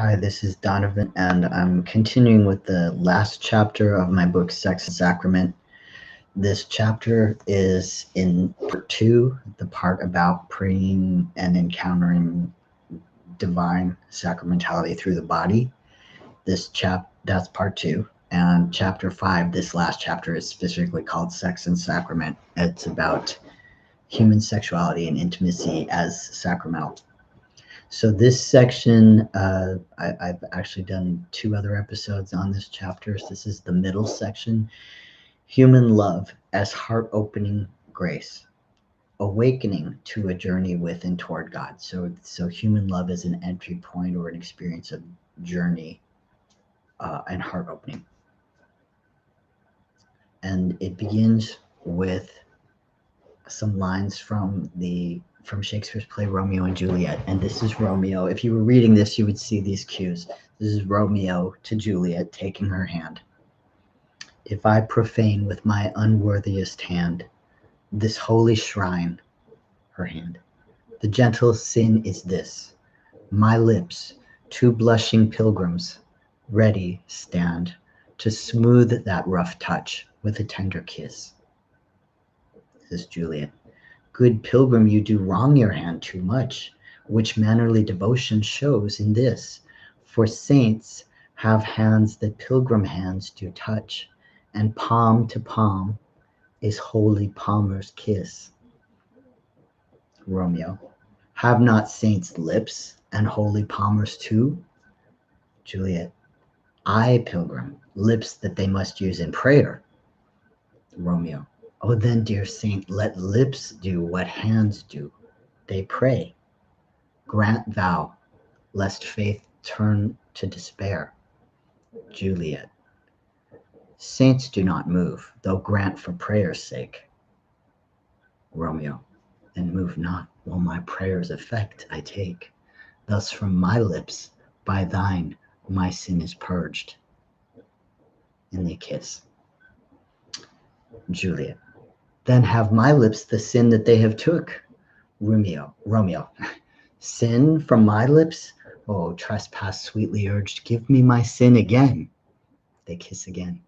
Hi, this is Donovan, and I'm continuing with the last chapter of my book, Sex and Sacrament. This chapter is in part two, the part about praying and encountering divine sacramentality through the body. That's part two. And chapter five, this last chapter, is specifically called Sex and Sacrament. It's about human sexuality and intimacy as sacramental. So this section, I've actually done two other episodes on this chapter. So this is the middle section, human love as heart-opening grace, awakening to a journey with and toward God. So human love is an entry point or an experience of journey and heart-opening. And it begins with some lines from Shakespeare's play Romeo and Juliet. And this is Romeo. If you were reading this, you would see these cues. This is Romeo to Juliet taking her hand. If I profane with my unworthiest hand this holy shrine, her hand, the gentle sin is this: my lips, two blushing pilgrims, ready stand to smooth that rough touch with a tender kiss. This is Juliet. Good pilgrim, you do wrong your hand too much, which mannerly devotion shows in this: for saints have hands that pilgrim hands do touch, and palm to palm is holy palmer's kiss. Romeo. Have not saints lips, and holy palmers too? Juliet. Aye, pilgrim, lips that they must use in prayer. Romeo. Oh, then, dear saint, let lips do what hands do. They pray. Grant thou, lest faith turn to despair. Juliet. Saints do not move, though grant for prayer's sake. Romeo. Then move not, while my prayer's effect I take. Thus from my lips, by thine, my sin is purged. And they kiss. Juliet. Then have my lips the sin that they have took. Romeo. Sin from my lips? Oh, trespass sweetly urged, give me my sin again. They kiss again.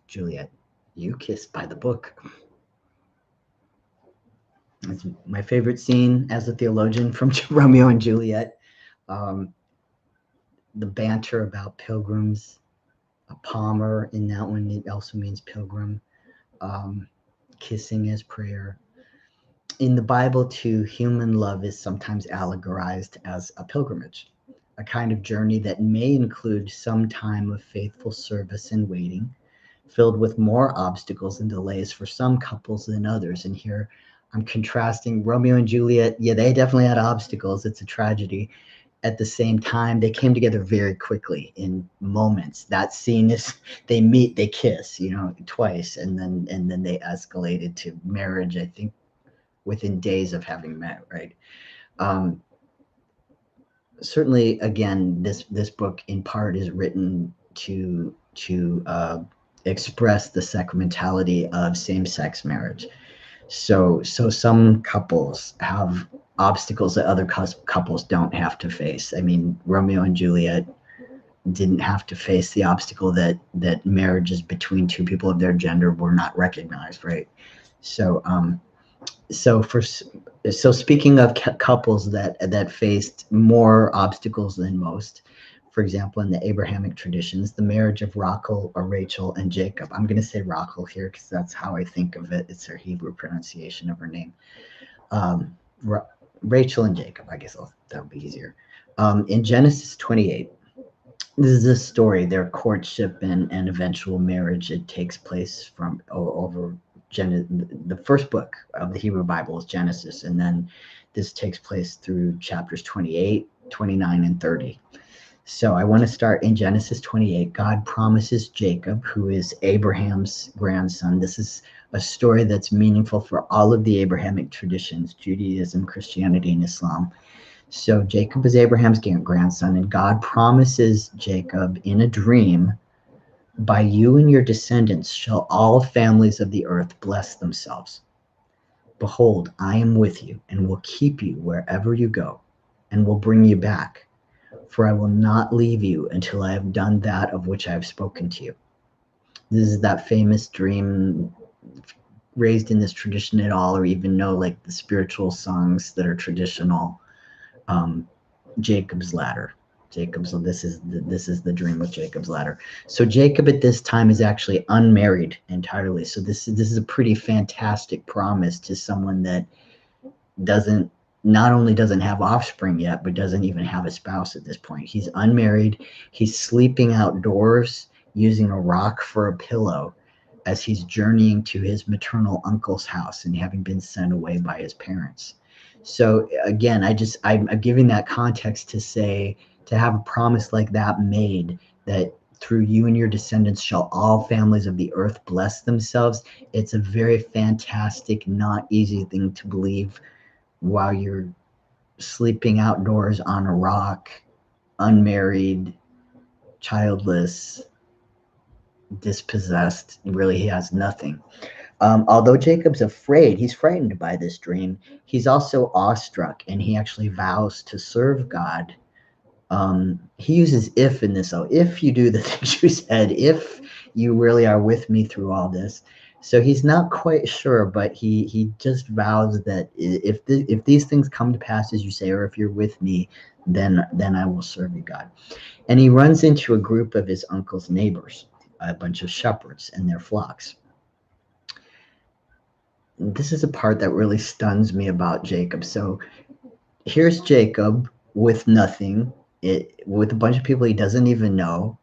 Juliet. You kiss by the book. It's my favorite scene as a theologian from Romeo and Juliet. The banter about pilgrims, a palmer in that one, it also means pilgrim. Kissing as prayer. In the Bible, too, human love is sometimes allegorized as a pilgrimage, a kind of journey that may include some time of faithful service and waiting, filled with more obstacles and delays for some couples than others. And here I'm contrasting Romeo and Juliet. Yeah, they definitely had obstacles. It's a tragedy. At the same time, they came together very quickly in moments. That scene is they meet, they kiss, twice, and then they escalated to marriage, I think, within days of having met, right? Certainly, again, this book in part is written to express the sacramentality of same-sex marriage. So some couples have obstacles that other couples don't have to face. I mean, Romeo and Juliet didn't have to face the obstacle that marriages between two people of their gender were not recognized, right? So speaking of couples that faced more obstacles than most, for example, in the Abrahamic traditions, the marriage of Rachel and Jacob. I'm going to say Rachel here because that's how I think of it. It's her Hebrew pronunciation of her name. Rachel and Jacob, I guess that'll be easier. In Genesis 28, this is a story, their courtship and eventual marriage. It takes place from over the first book of the Hebrew Bible is Genesis, and then this takes place through chapters 28, 29, and 30. So I want to start in Genesis 28. God promises Jacob, who is Abraham's grandson. This is a story that's meaningful for all of the Abrahamic traditions, Judaism, Christianity, and Islam. So Jacob is Abraham's grandson, and God promises Jacob in a dream, by you and your descendants shall all families of the earth bless themselves. Behold, I am with you and will keep you wherever you go and will bring you back. for I will not leave you until I have done that of which I have spoken to you. This is that famous dream, raised in this tradition at all, or even know like the spiritual songs that are traditional. Um, Jacob's ladder. This is the dream with Jacob's ladder. So Jacob at this time is actually unmarried entirely. So this is a pretty fantastic promise to someone that doesn't not only doesn't have offspring yet, but doesn't even have a spouse at this point. He's unmarried. He's sleeping outdoors using a rock for a pillow as he's journeying to his maternal uncle's house and having been sent away by his parents. So again, I'm giving that context to say, to have a promise like that made, that through you and your descendants shall all families of the earth bless themselves. It's a very fantastic, not easy thing to believe while you're sleeping outdoors on a rock, unmarried, childless, dispossessed. Really, he has nothing. Although Jacob's afraid, he's frightened by this dream, he's also awestruck, and he actually vows to serve God. He uses if in this. So if you do the things you said, if you really are with me through all this. So he's not quite sure, but he just vows that if these things come to pass as you say, or if you're with me, then I will serve you, God. And he runs into a group of his uncle's neighbors, a bunch of shepherds and their flocks. This is a part that really stuns me about Jacob. So here's Jacob with nothing, with a bunch of people he doesn't even know.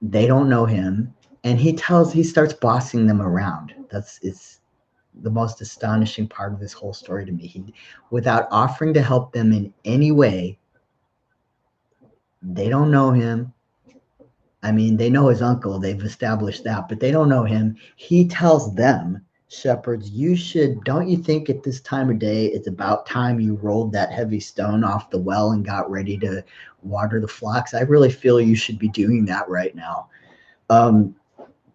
They don't know him, and he starts bossing them around. It's the most astonishing part of this whole story to me. Without offering to help them in any way, they don't know him. I mean, they know his uncle, they've established that, but they don't know him. He tells them, shepherds, don't you think at this time of day it's about time you rolled that heavy stone off the well and got ready to water the flocks? I really feel you should be doing that right now. Um,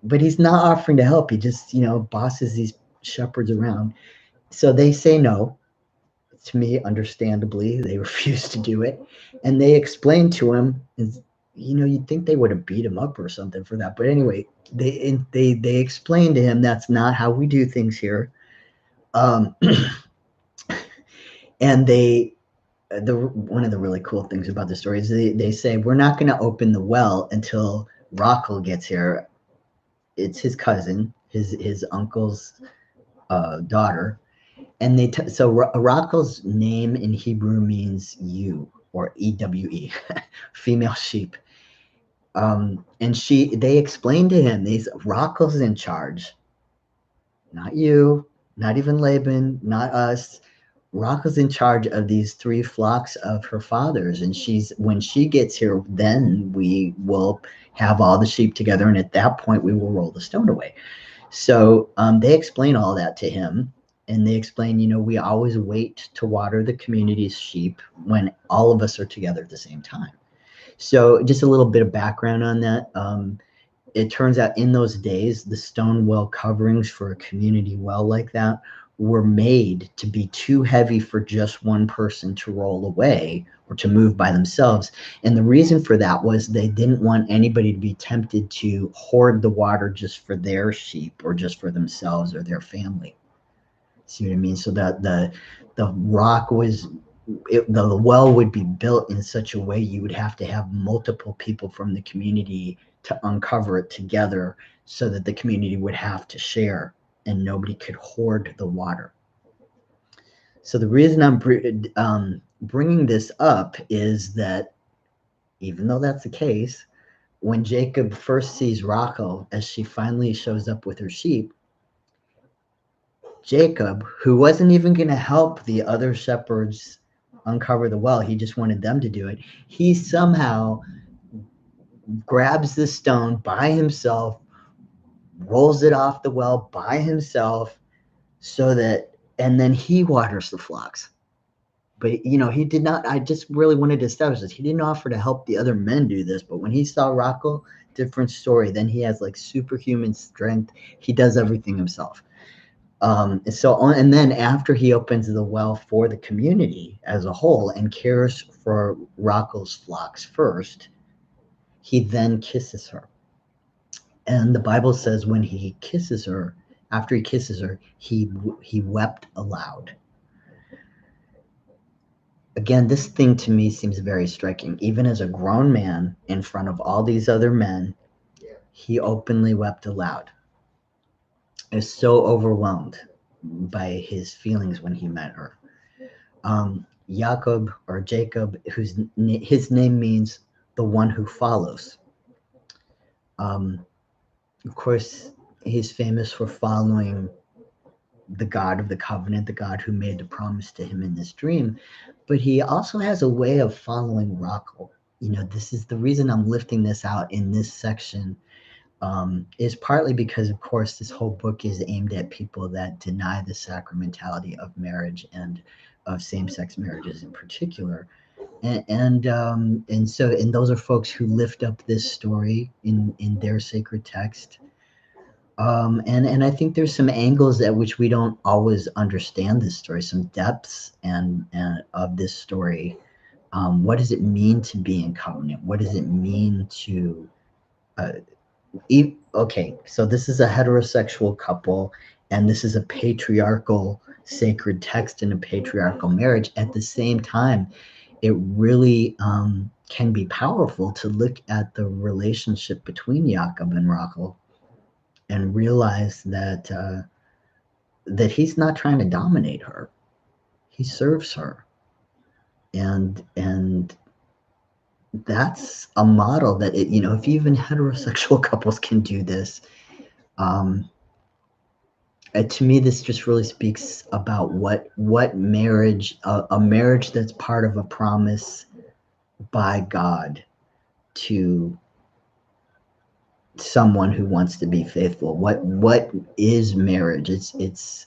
but he's not offering to help. He just, bosses these shepherds around. So they say no. To me, understandably, they refuse to do it. And they explain to him, you'd think they would have beat him up or something for that. But anyway, they explain to him that's not how we do things here. Um, and one of the really cool things about the story is they say, we're not going to open the well until Rachel gets here. It's his cousin, his uncle's daughter. And so Rachel's name in Hebrew means ewe, or EWE, female sheep. And they explained to him, Rachel's in charge, not you, not even Laban, not us. Rachel's in charge of these 3 flocks of her father's, and when she gets here, then we will have all the sheep together, and at that point we will roll the stone away. So they explain all that to him, and they explain, we always wait to water the community's sheep when all of us are together at the same time. So just a little bit of background on that. It turns out in those days, the stone well coverings for a community well like that were made to be too heavy for just one person to roll away or to move by themselves. And the reason for that was they didn't want anybody to be tempted to hoard the water just for their sheep or just for themselves or their family. See what I mean? So that the rock the well would be built in such a way you would have to have multiple people from the community to uncover it together, so that the community would have to share and nobody could hoard the water. So the reason I'm bringing this up is that even though that's the case, when Jacob first sees Rachel as she finally shows up with her sheep, Jacob, who wasn't even going to help the other shepherds uncover the well, he just wanted them to do it, he somehow grabs the stone by himself, rolls it off the well by himself, and then he waters the flocks. But he did not. I just really wanted to establish this. He didn't offer to help the other men do this, but when he saw Rachel, different story. Then he has like superhuman strength. He does everything himself. And then after he opens the well for the community as a whole and cares for Rocco's flocks first, he then kisses her. And the Bible says when he kisses her, after he kisses her, he wept aloud. Again, this thing to me seems very striking. Even as a grown man in front of all these other men, he openly wept aloud. Is so overwhelmed by his feelings when he met her. Yakov or Jacob, his name means the one who follows. Of course, he's famous for following the God of the covenant, the God who made the promise to him in this dream. But he also has a way of following Rachel. This is the reason I'm lifting this out in this section, is partly because, of course, this whole book is aimed at people that deny the sacramentality of marriage and of same-sex marriages in particular. And those are folks who lift up this story in their sacred text. And I think there's some angles at which we don't always understand this story, some depths and of this story. What does it mean to be in covenant? What does it mean to okay, so this is a heterosexual couple, and this is a patriarchal sacred text in a patriarchal marriage. At the same time, it really can be powerful to look at the relationship between Yakov and Rachel and realize that that he's not trying to dominate her. He serves her, and that's a model that if even heterosexual couples can do this, to me, this just really speaks about what marriage, a marriage that's part of a promise by God to someone who wants to be faithful. What is marriage? It's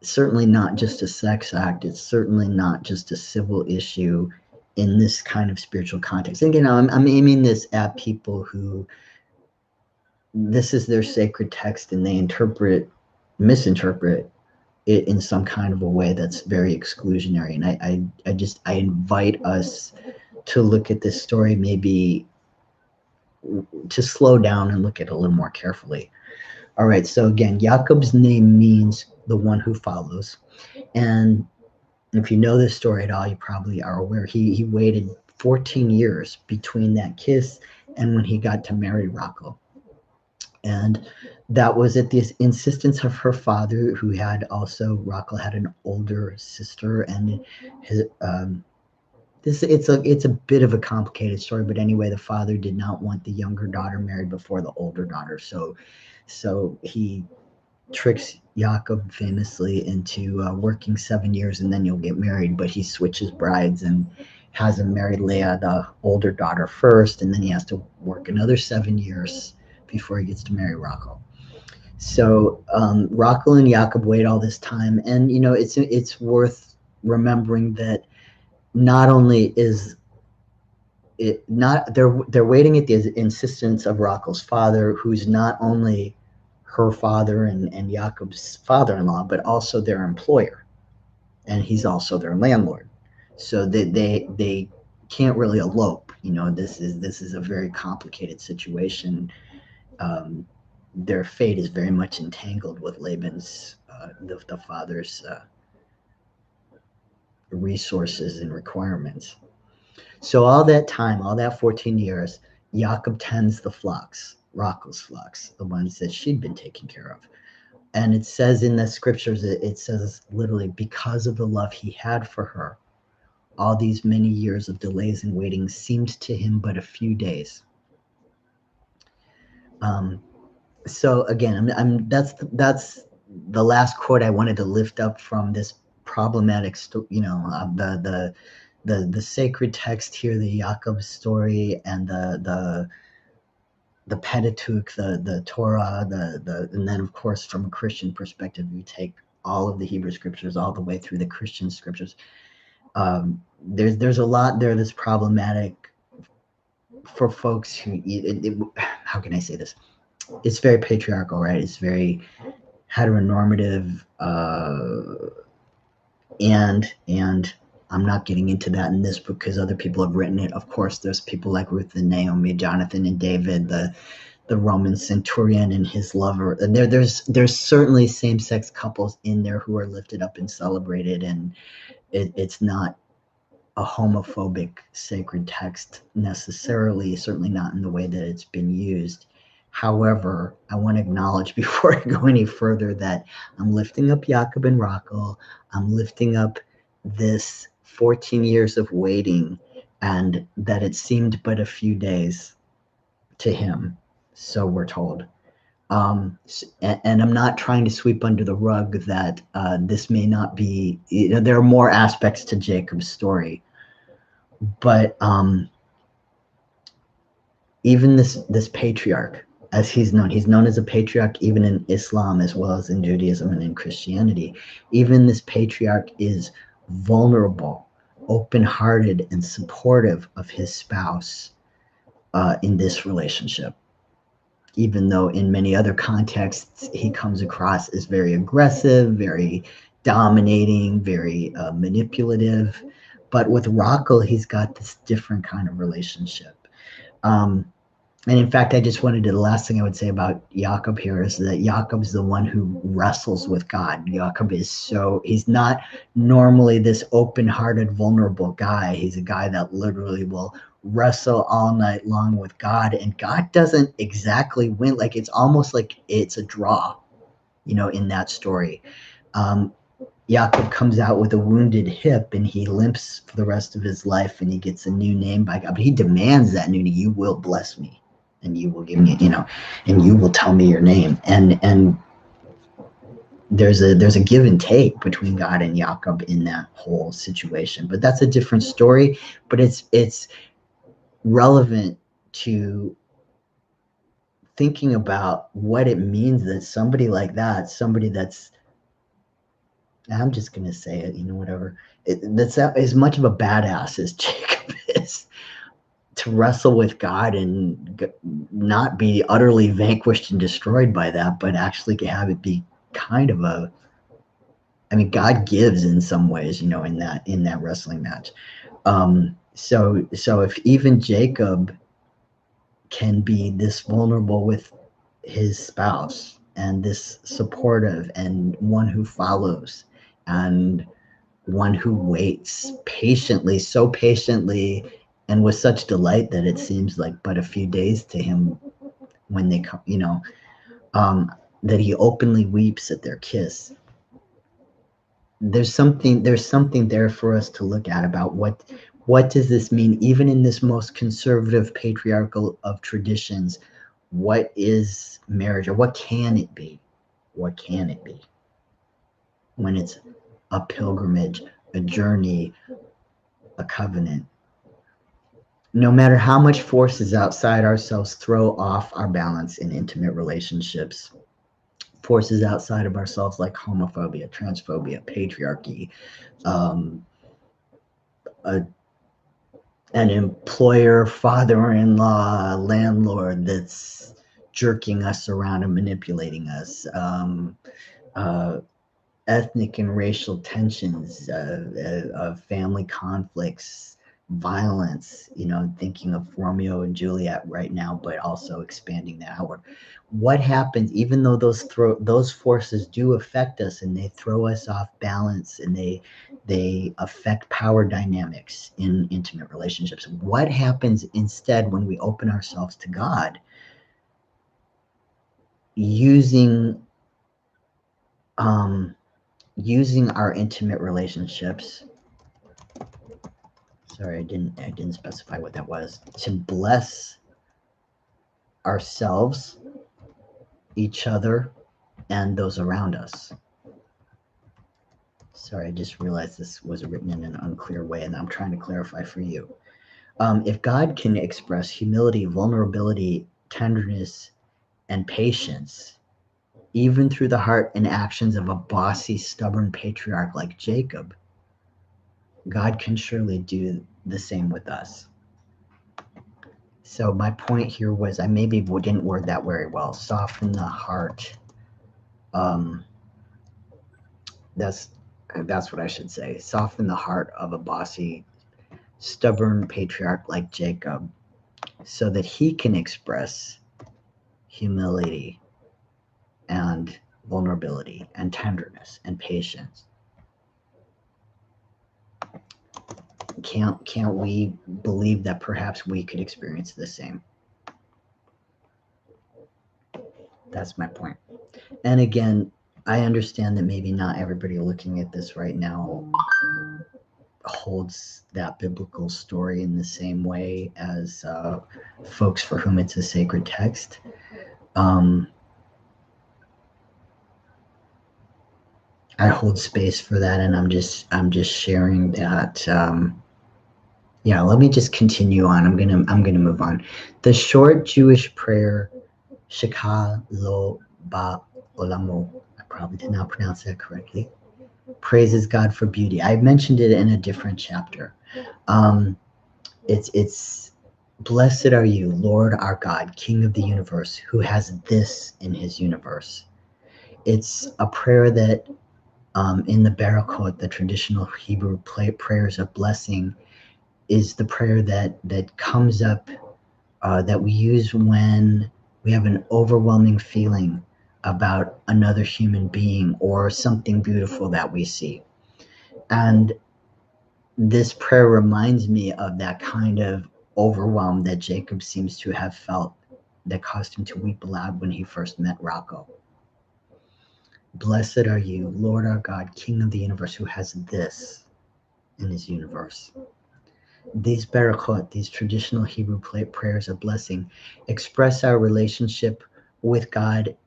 certainly not just a sex act. It's certainly not just a civil issue in this kind of spiritual context. And again, I'm aiming this at people who this is their sacred text and they misinterpret it in some kind of a way that's very exclusionary. And I invite us to look at this story, maybe to slow down and look at it a little more carefully. All right, so again, Jacob's name means the one who follows. And if you know this story at all, you probably are aware he waited 14 years between that kiss and when he got to marry Rachel. And that was at the insistence of her father, who had also, Rachel had an older sister, and his, it's a bit of a complicated story, but anyway, the father did not want the younger daughter married before the older daughter, so he tricks Yakov famously into working 7 years and then you'll get married, but he switches brides and has him marry Leah, the older daughter, first, and then he has to work another 7 years before he gets to marry Rachel. So Rachel and Yakov wait all this time, and it's worth remembering that not only is it not they're waiting at the insistence of Rachel's father, who's not only her father and Yakov's father-in-law, but also their employer, and he's also their landlord. So they can't really elope. This is a very complicated situation. Their fate is very much entangled with Laban's, the father's resources and requirements. So all that time, all that 14 years, Yakov tends the flocks, Rachel's flocks, the ones that she'd been taking care of. And it says in the scriptures, it says literally, because of the love he had for her, all these many years of delays and waiting seemed to him but a few days. So again, that's the last quote I wanted to lift up from this problematic, the sacred text here, the Yaakov story, and the Pentateuch, the Torah, and then of course from a Christian perspective, you take all of the Hebrew scriptures all the way through the Christian scriptures. There's a lot there that's problematic for folks who how can I say this? It's very patriarchal, right? It's very heteronormative, and I'm not getting into that in this book because other people have written it. Of course, there's people like Ruth and Naomi, Jonathan and David, the Roman centurion and his lover. There's certainly same-sex couples in there who are lifted up and celebrated, and it's not a homophobic sacred text necessarily, certainly not in the way that it's been used. However, I want to acknowledge before I go any further that I'm lifting up Yakov and Rachel. I'm lifting up this 14 years of waiting, and that it seemed but a few days to him, so we're told. And I'm not trying to sweep under the rug that this may not be, there are more aspects to Jacob's story, but even this patriarch, as he's known as a patriarch even in Islam as well as in Judaism and in Christianity. Even this patriarch is vulnerable, open-hearted, and supportive of his spouse in this relationship, even though in many other contexts he comes across as very aggressive, very dominating, very manipulative. But with Rachel, he's got this different kind of relationship. And in fact, the last thing I would say about Yakov here is that Yakov's the one who wrestles with God. Yakov he's not normally this open-hearted, vulnerable guy. He's a guy that literally will wrestle all night long with God, and God doesn't exactly win. Like, it's almost like it's a draw, in that story. Yakov comes out with a wounded hip and he limps for the rest of his life, and he gets a new name by God. But he demands that new name. You will bless me, and you will give me, and you will tell me your name. And there's a give and take between God and Yakov in that whole situation. But that's a different story. But it's relevant to thinking about what it means that somebody like that, somebody that's, I'm just going to say it, whatever. That's as much of a badass as Jacob is, to wrestle with God and not be utterly vanquished and destroyed by that, but actually have it be kind of God gives in some ways, in that wrestling match. So if even Jacob can be this vulnerable with his spouse and this supportive and one who follows and one who waits patiently, so patiently, and with such delight that it seems like but a few days to him when they come, that he openly weeps at their kiss. There's something there for us to look at about what does this mean, even in this most conservative patriarchal of traditions. What is marriage, or what can it be? What can it be when it's a pilgrimage, a journey, a covenant? No matter how much forces outside ourselves throw off our balance in intimate relationships, forces outside of ourselves like homophobia, transphobia, patriarchy, an employer, father-in-law, landlord that's jerking us around and manipulating us, ethnic and racial tensions, family conflicts, violence, thinking of Romeo and Juliet right now, but also expanding that outward. What happens, even though those forces do affect us and they throw us off balance and they affect power dynamics in intimate relationships? What happens instead when we open ourselves to God, using our intimate relationships, sorry, I didn't specify what that was, to bless ourselves, each other, and those around us? Sorry, I just realized this was written in an unclear way, and I'm trying to clarify for you. If God can express humility, vulnerability, tenderness, and patience, even through the heart and actions of a bossy, stubborn patriarch like Jacob, God can surely do the same with us. So my point here was, I maybe didn't word that very well. Soften the heart Um, that's that's what I should say. Soften the heart of a bossy, stubborn patriarch like Jacob, so that he can express humility and vulnerability and tenderness and patience. Can't we believe that perhaps we could experience the same? That's my point. And again, I understand that maybe not everybody looking at this right now holds that biblical story in the same way as folks for whom it's a sacred text. Um, I hold space for that, and I'm just sharing that. Yeah, let me just continue on. I'm gonna move on. The short Jewish prayer Sheka Lo Ba Olamo. I probably did not pronounce that correctly. Praises God for beauty. I mentioned it in a different chapter. Um, it's blessed are you, Lord our God, King of the universe, who has this in his universe. It's a prayer that in the Barakot, the traditional Hebrew prayers of blessing, is the prayer that comes up that we use when we have an overwhelming feeling about another human being or something beautiful that we see. And this prayer reminds me of that kind of overwhelm that Jacob seems to have felt that caused him to weep aloud when he first met Rocco. Blessed are you, Lord our God, King of the universe, who has this in his universe. These barakot, these traditional Hebrew prayers of blessing, express our relationship with God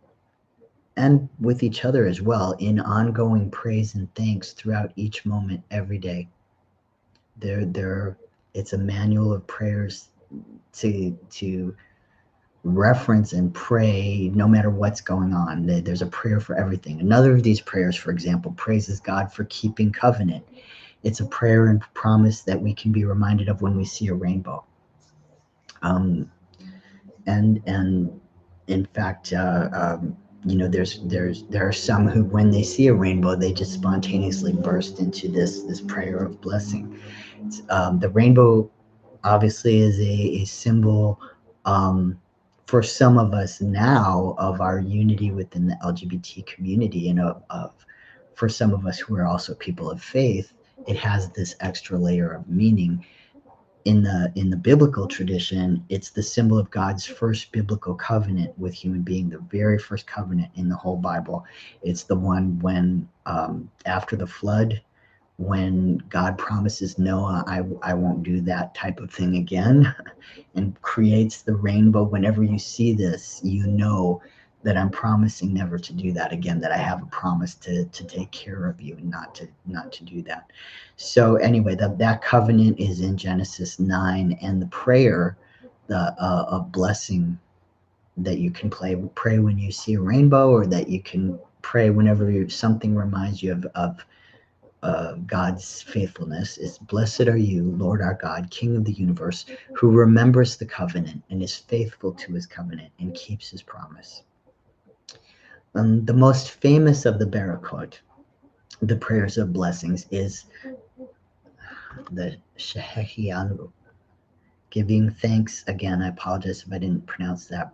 and with each other as well in ongoing praise and thanks throughout each moment every day. They're it's a manual of prayers to reference and pray no matter what's going on. There's a prayer for everything. Another of these prayers, for example, praises God for keeping covenant. It's a prayer and promise that we can be reminded of when we see a rainbow. Um, and in fact, there are some who, when they see a rainbow, they just spontaneously burst into this prayer of blessing. The rainbow obviously is a symbol um, for some of us now of our unity within the LGBT community, and of for some of us who are also people of faith, it has this extra layer of meaning. In the biblical tradition, it's the symbol of God's first biblical covenant with human being, the very first covenant in the whole Bible. It's the one when after the flood, when God promises Noah, I won't do that type of thing again, and creates the rainbow. Whenever you see this, you know that I'm promising never to do that again, that I have a promise to take care of you and not to do that. So anyway, that covenant is in Genesis 9, and the prayer, the of blessing that you can pray when you see a rainbow, or that you can pray whenever something reminds you of God's faithfulness, is blessed are you, Lord our God, King of the universe, who remembers the covenant and is faithful to his covenant and keeps his promise. The most famous of the Barakot, the prayers of blessings, is the Shehechianu, giving thanks. Again, I apologize if I didn't pronounce that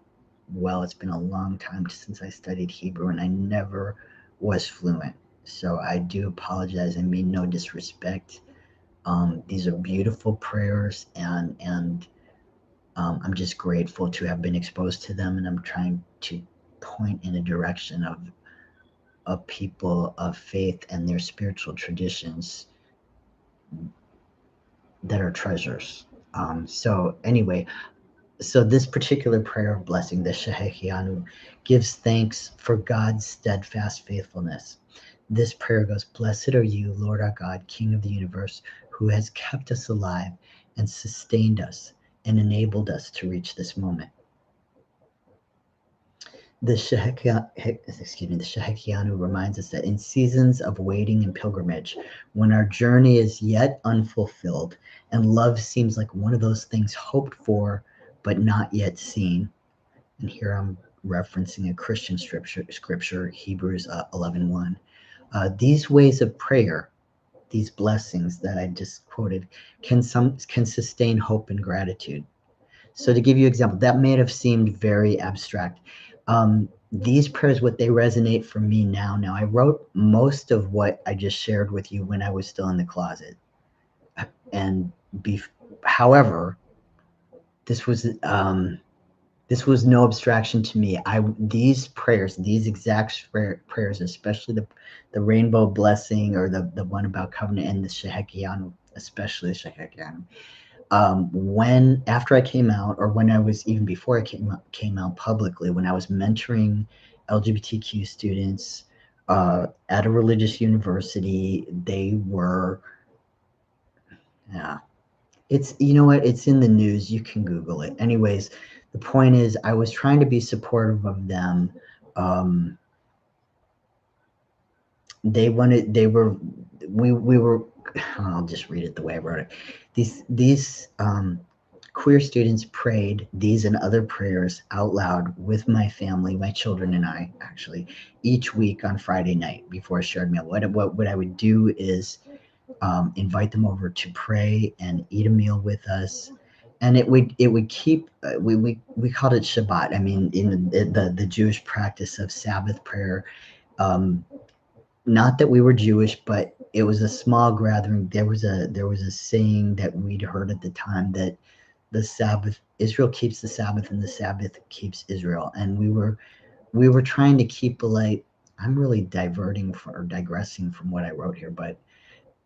well. It's been a long time since I studied Hebrew, and I never was fluent. So I do apologize. I mean no disrespect. These are beautiful prayers, and I'm just grateful to have been exposed to them, and I'm trying to point in a direction of people of faith and their spiritual traditions that are treasures. So anyway, so this particular prayer of blessing, the Shehechianu, gives thanks for God's steadfast faithfulness. This prayer goes, blessed are you, Lord our God, King of the universe, who has kept us alive and sustained us and enabled us to reach this moment. The Shehechianu reminds us that in seasons of waiting and pilgrimage, when our journey is yet unfulfilled and love seems like one of those things hoped for but not yet seen, and here I'm referencing a Christian scripture, Hebrews 11:1. These ways of prayer, these blessings that I just quoted, can sustain hope and gratitude. So to give you an example, that may have seemed very abstract. These prayers, what they resonate for me now. Now, I wrote most of what I just shared with you when I was still in the closet, and however, this was no abstraction to me. These prayers, these exact prayers, especially the rainbow blessing, or the one about covenant, and the Shehekianu, especially the Shehekianu. When after I came out, or when I was even before I came out publicly, when I was mentoring LGBTQ students at a religious university, they were, yeah, it's, you know what, it's in the news. You can Google it. Anyways, the point is, I was trying to be supportive of them. Um, they wanted, they were, we were. I'll just read it the way I wrote it. These queer students prayed these and other prayers out loud with my family, my children and I, actually, each week on Friday night before a shared meal. What I would do is invite them over to pray and eat a meal with us, and it would keep, we called it Shabbat. I mean, in the Jewish practice of Sabbath prayer. Um, Not that we were Jewish, but it was a small gathering. There was a saying that we'd heard at the time, that the Sabbath, Israel keeps the Sabbath, and the Sabbath keeps Israel. And we were trying to keep a light. I'm really digressing from what I wrote here, but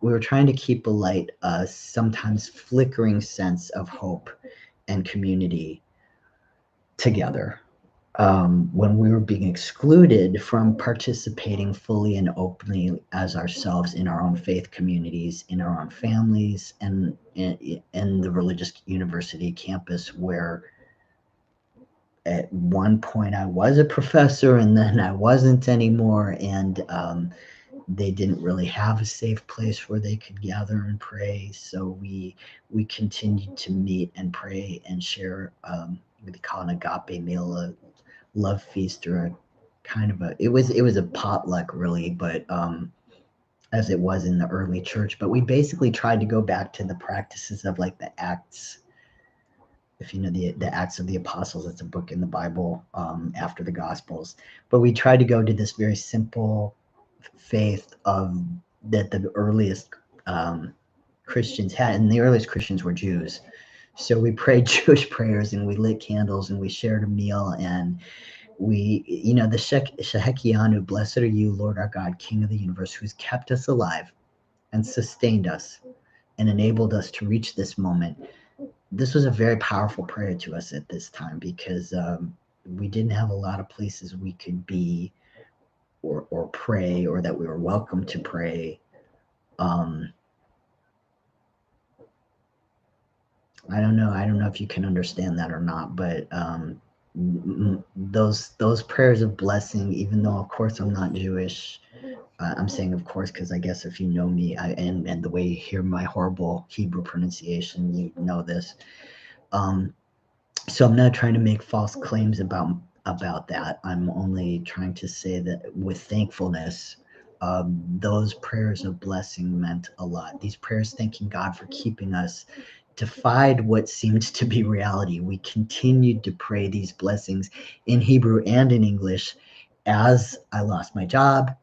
we were trying to keep a light, sometimes flickering sense of hope and community together, when we were being excluded from participating fully and openly as ourselves in our own faith communities, in our own families, and in the religious university campus, where at one point I was a professor and then I wasn't anymore, and they didn't really have a safe place where they could gather and pray. So we continued to meet and pray and share. We call an agape meal, a love feast, or a kind of a, it was a potluck, really, but as it was in the early church. But we basically tried to go back to the practices of, like, the Acts. If you know the Acts of the Apostles, it's a book in the Bible, after the Gospels. But we tried to go to this very simple faith of that the earliest Christians had, and the earliest Christians were Jews. So we prayed Jewish prayers, and we lit candles, and we shared a meal, and the Shehekianu, blessed are you, Lord our God, King of the universe, who's kept us alive and sustained us and enabled us to reach this moment. This was a very powerful prayer to us at this time, because we didn't have a lot of places we could be, or pray, or that we were welcome to pray. I don't know. I don't know if you can understand that or not, but those prayers of blessing, even though, of course, I'm not Jewish. I'm saying, of course, because I guess if you know me, and the way you hear my horrible Hebrew pronunciation, you know this. Um, so I'm not trying to make false claims about that. I'm only trying to say that with thankfulness, those prayers of blessing meant a lot. These prayers thanking God for keeping us defied what seemed to be reality. We continued to pray these blessings in Hebrew and in English, as I lost my job,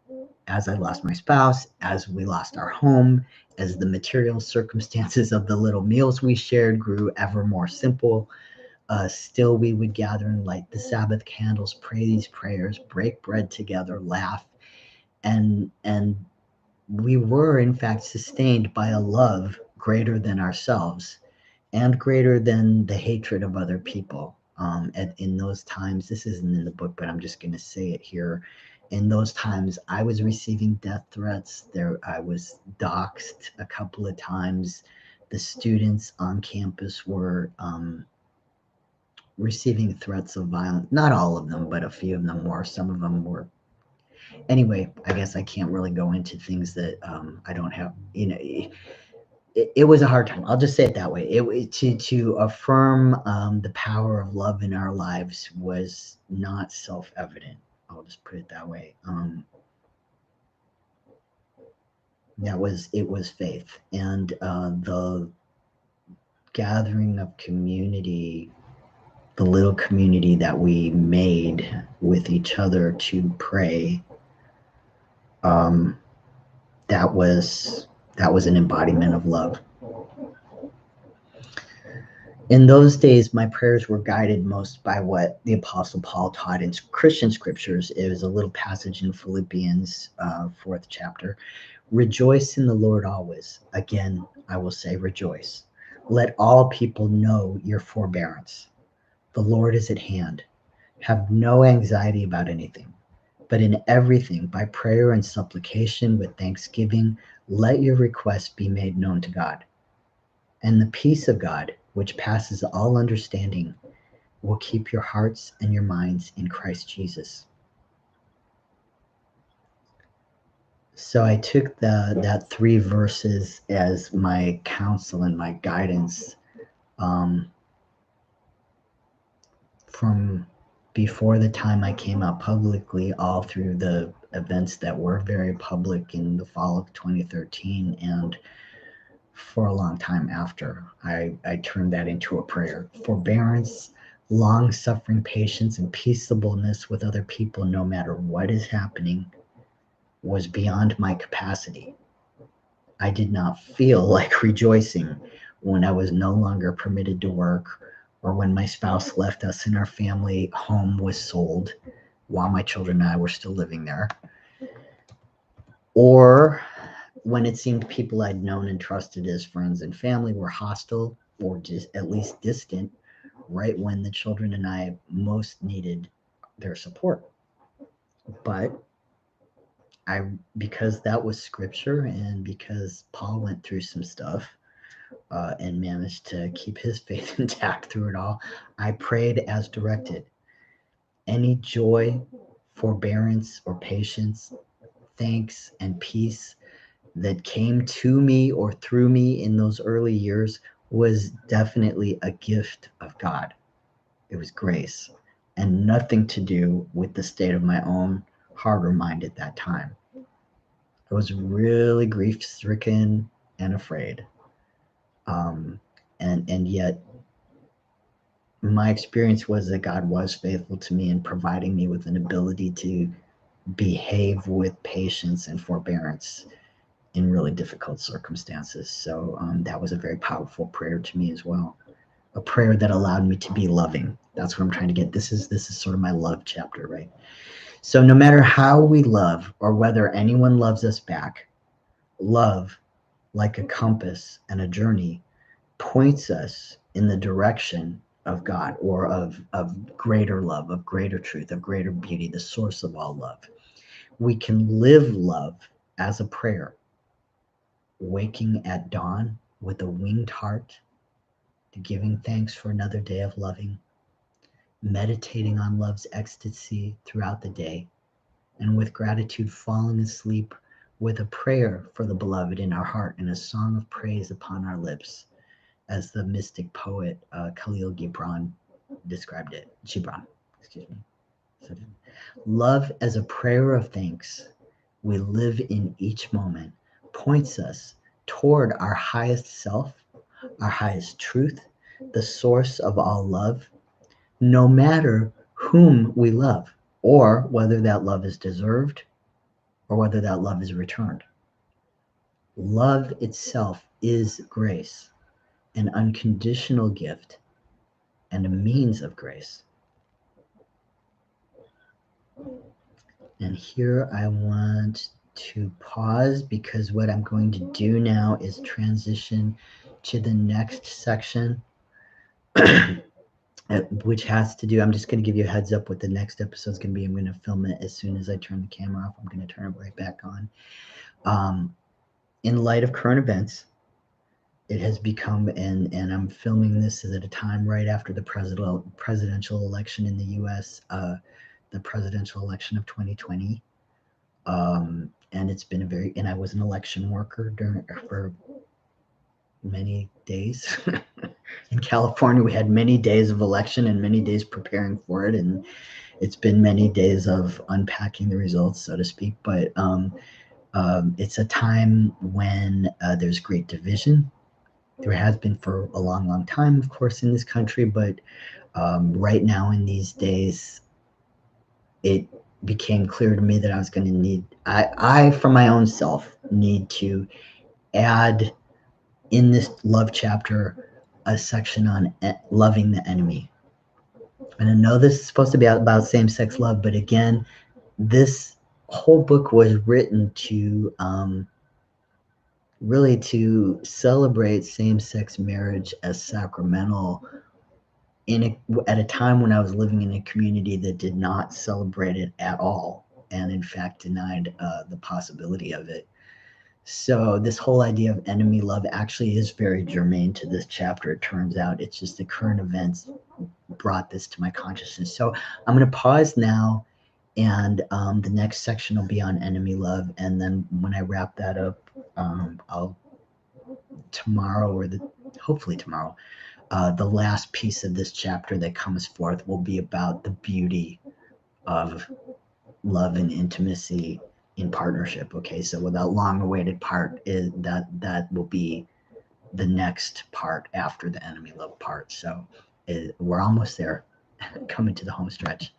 as I lost my spouse, as we lost our home, as the material circumstances of the little meals we shared grew ever more simple. Still, we would gather and light the Sabbath candles, pray these prayers, break bread together, laugh, and we were, in fact, sustained by a love greater than ourselves, and greater than the hatred of other people. In those times, this isn't in the book, but I'm just going to say it here. In those times, I was receiving death threats. I was doxxed a couple of times. The students on campus were receiving threats of violence. Not all of them, but a few of them were. Some of them were. Anyway, I guess I can't really go into things that I don't have. it was a hard time. I'll just say it that way. To affirm the power of love in our lives was not self-evident. I'll just put it that way. It was faith, and the gathering of community, the little community that we made with each other to pray. Um, that was an embodiment of love. In those days, my prayers were guided most by what the Apostle Paul taught in Christian scriptures. It was a little passage in Philippians, 4th chapter. Rejoice in the Lord always. Again, I will say rejoice. Let all people know your forbearance. The Lord is at hand. Have no anxiety about anything, but in everything, by prayer and supplication with thanksgiving, let your requests be made known to God. And the peace of God, which passes all understanding, will keep your hearts and your minds in Christ Jesus. So I took that 3 verses as my counsel and my guidance, from before the time I came out publicly, all through the events that were very public in the fall of 2013, and for a long time after. I turned that into a prayer. Forbearance, long suffering patience, and peaceableness with other people, no matter what is happening, was beyond my capacity. I did not feel like rejoicing when I was no longer permitted to work, or when my spouse left us and our family home was sold while my children and I were still living there, or when it seemed people I'd known and trusted as friends and family were hostile or just at least distant right when the children and I most needed their support. But because that was scripture, and because Paul went through some stuff, and managed to keep his faith intact through it all, I prayed as directed. Any joy, forbearance, or patience, thanks, and peace that came to me or through me in those early years was definitely a gift of God. It was grace, and nothing to do with the state of my own heart or mind at that time. I was really grief stricken and afraid. And yet my experience was that God was faithful to me in providing me with an ability to behave with patience and forbearance in really difficult circumstances. So that was a very powerful prayer to me as well. A prayer that allowed me to be loving. That's what I'm trying to get. This is sort of my love chapter, right? So no matter how we love or whether anyone loves us back, love, like a compass and a journey, points us in the direction of God, or of greater love, of greater truth, of greater beauty, the source of all love. We can live love as a prayer, waking at dawn with a winged heart, giving thanks for another day of loving, meditating on love's ecstasy throughout the day, and with gratitude falling asleep with a prayer for the beloved in our heart and a song of praise upon our lips, as the mystic poet Khalil Gibran described it. Gibran, excuse me. So, love as a prayer of thanks we live in each moment points us toward our highest self, our highest truth, the source of all love, no matter whom we love, or whether that love is deserved or whether that love is returned. Love itself is grace, an unconditional gift and a means of grace. And here I want to pause, because what I'm going to do now is transition to the next section, which has to do, I'm just going to give you a heads up what the next episode is going to be. I'm going to film it as soon as I turn the camera off. I'm going to turn it right back on. In light of current events, it has become, and I'm filming this at a time right after the presidential election in the U.S., the presidential election of 2020. And it's been and I was an election worker many days. In California, we had many days of election and many days preparing for it, and it's been many days of unpacking the results, so to speak. But it's a time when there's great division. There has been for a long, long time, of course, in this country, but right now in these days, it became clear to me that I was going to need, for my own self, need to add in this love chapter a section on loving the enemy. And I know this is supposed to be about same sex love, but again, this whole book was written to really to celebrate same sex marriage as sacramental at a time when I was living in a community that did not celebrate it at all, and in fact denied the possibility of it. So this whole idea of enemy love actually is very germane to this chapter. It turns out it's just the current events brought this to my consciousness. So I'm going to pause now, and the next section will be on enemy love, and then when I wrap that up, I'll tomorrow hopefully tomorrow, the last piece of this chapter that comes forth will be about the beauty of love and intimacy in partnership. Okay, so with that long-awaited part is that will be the next part after the enemy love part. So we're almost there, coming to the home stretch.